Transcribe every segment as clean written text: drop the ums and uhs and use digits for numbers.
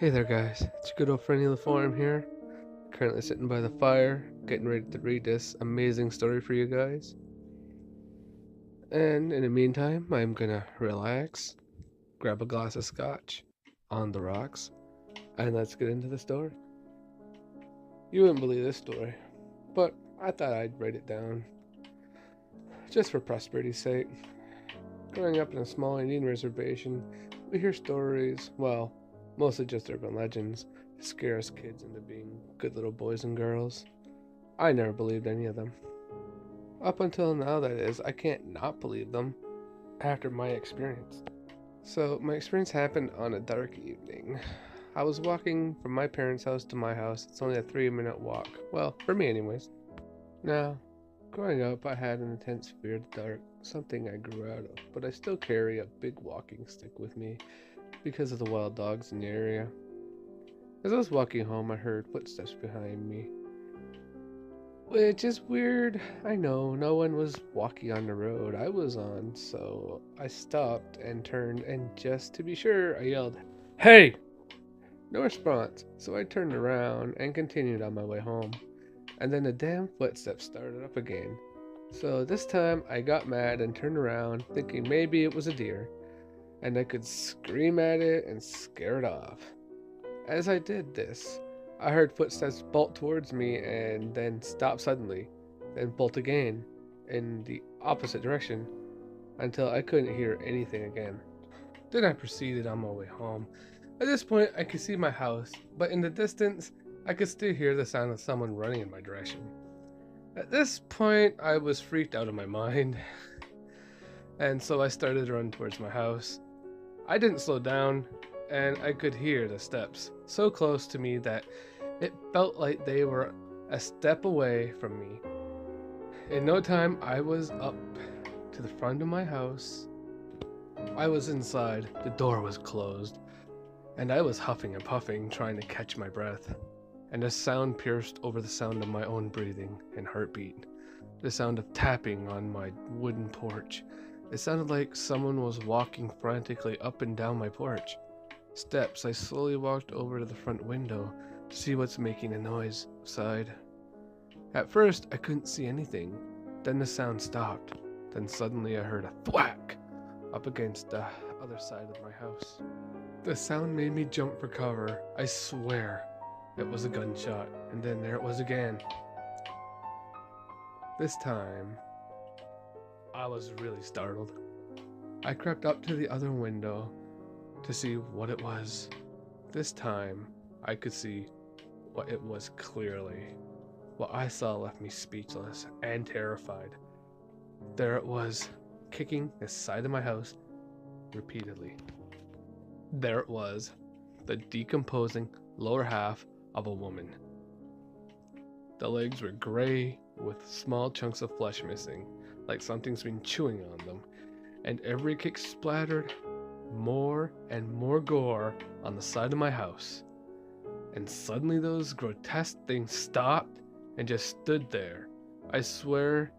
Hey there guys, it's your good old friendly the forum here. Currently sitting by the fire, getting ready to read this amazing story for you guys. And in the meantime, I'm gonna relax, grab a glass of scotch on the rocks, and let's get into the story. You wouldn't believe this story, but I thought I'd write it down, just for prosperity's sake. Growing up in a small Indian reservation, we hear stories, well, mostly just urban legends, to scare us kids into being good little boys and girls. I never believed any of them. Up until now, that is, I can't not believe them after my experience. So, my experience happened on a dark evening. I was walking from my parents' house to my house. It's only a 3-minute walk. Well, for me, anyways. Now, growing up, I had an intense fear of the dark, something I grew out of, but I still carry a big walking stick with me because of the wild dogs in the area. As I was walking home, I heard footsteps behind me. Which is weird. I know, no one was walking on the road I was on, so I stopped and turned, and just to be sure, I yelled, "Hey!" No response, so I turned around and continued on my way home. And then the damn footsteps started up again. So this time I got mad and turned around, thinking maybe it was a deer, and I could scream at it and scare it off. As I did this, I heard footsteps bolt towards me and then stop suddenly, then bolt again in the opposite direction until I couldn't hear anything again. Then I proceeded on my way home. At this point, I could see my house, but in the distance, I could still hear the sound of someone running in my direction. At this point, I was freaked out of my mind, and so I started to run towards my house. I didn't slow down, and I could hear the steps so close to me that it felt like they were a step away from me. In no time, I was up to the front of my house. I was inside, the door was closed, and I was huffing and puffing, trying to catch my breath. And a sound pierced over the sound of my own breathing and heartbeat. The sound of tapping on my wooden porch. It sounded like someone was walking frantically up and down my porch. Steps. I slowly walked over to the front window to see what's making a noise outside. At first, I couldn't see anything. Then the sound stopped. Then suddenly I heard a thwack up against the other side of my house. The sound made me jump for cover. I swear it was a gunshot. And then there it was again. This time, I was really startled. I crept up to the other window to see what it was. This time, I could see what it was clearly. What I saw left me speechless and terrified. There it was, kicking the side of my house repeatedly. There it was, the decomposing lower half of a woman. The legs were gray with small chunks of flesh missing, like something's been chewing on them, and every kick splattered more and more gore on the side of my house. And suddenly those grotesque things stopped and just stood there. I swear,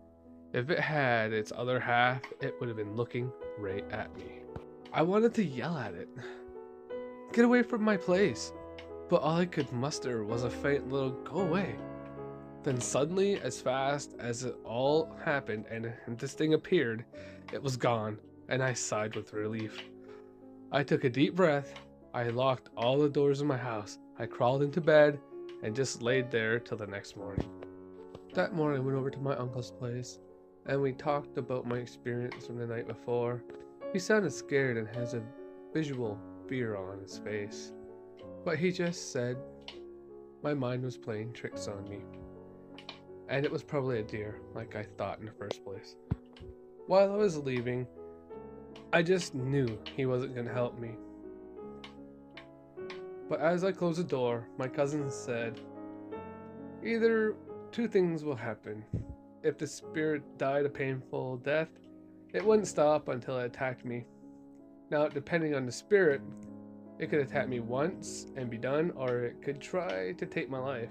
if it had its other half, it would have been looking right at me. I wanted to yell at it. Get away from my place. But all I could muster was a faint little go away. Then suddenly, as fast as it all happened and this thing appeared, it was gone, and I sighed with relief. I took a deep breath. I locked all the doors in my house. I crawled into bed and just laid there till the next morning. That morning I went over to my uncle's place and we talked about my experience from the night before. He sounded scared and has a visual fear on his face. But he just said my mind was playing tricks on me. And it was probably a deer, like I thought in the first place. While I was leaving, I just knew he wasn't going to help me. But as I closed the door, my cousin said, either two things will happen. If the spirit died a painful death, it wouldn't stop until it attacked me. Now, depending on the spirit, it could attack me once and be done, or it could try to take my life.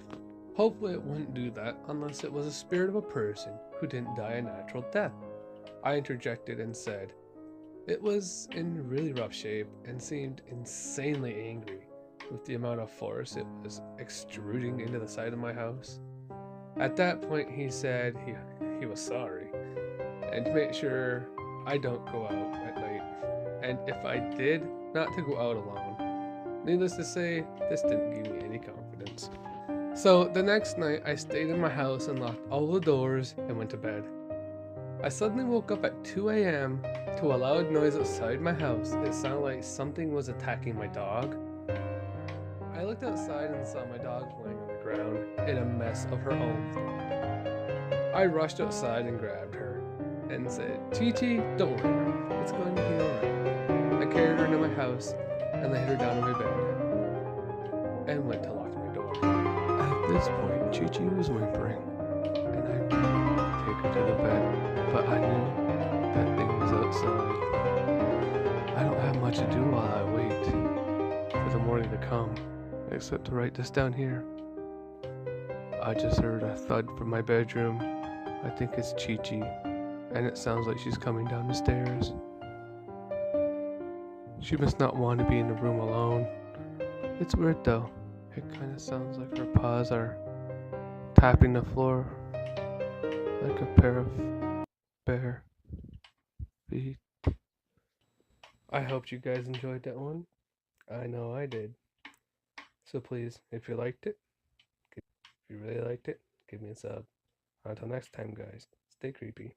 Hopefully it wouldn't do that unless it was a spirit of a person who didn't die a natural death. I interjected and said, it was in really rough shape and seemed insanely angry. with the amount of force it was extruding into the side of my house. At that point, he said he was sorry, and to make sure I don't go out at night, and if I did, not to go out alone. Needless to say, this didn't give me any confidence. So the next night, I stayed in my house and locked all the doors and went to bed. I suddenly woke up at 2 a.m. to a loud noise outside my house. It sounded like something was attacking my dog. I looked outside and saw my dog laying on the ground in a mess of her own. I rushed outside and grabbed her and said, "Chi-Chi, don't worry, it's going to be alright." I carried her into my house and laid her down on my bed and went to lock my door. At this point, Chi-Chi was whimpering, and I ran to take her to the bed, but I knew that thing was outside. I don't have much to do while I wait for the morning to come, except to write this down here. I just heard a thud from my bedroom. I think it's Chi-Chi, and it sounds like she's coming down the stairs. She must not want to be in the room alone. It's weird though. It kind of sounds like her paws are tapping the floor like a pair of bare feet. I hope you guys enjoyed that one. I know I did. So please, if you liked it, if you really liked it, give me a sub. Until next time, guys, stay creepy.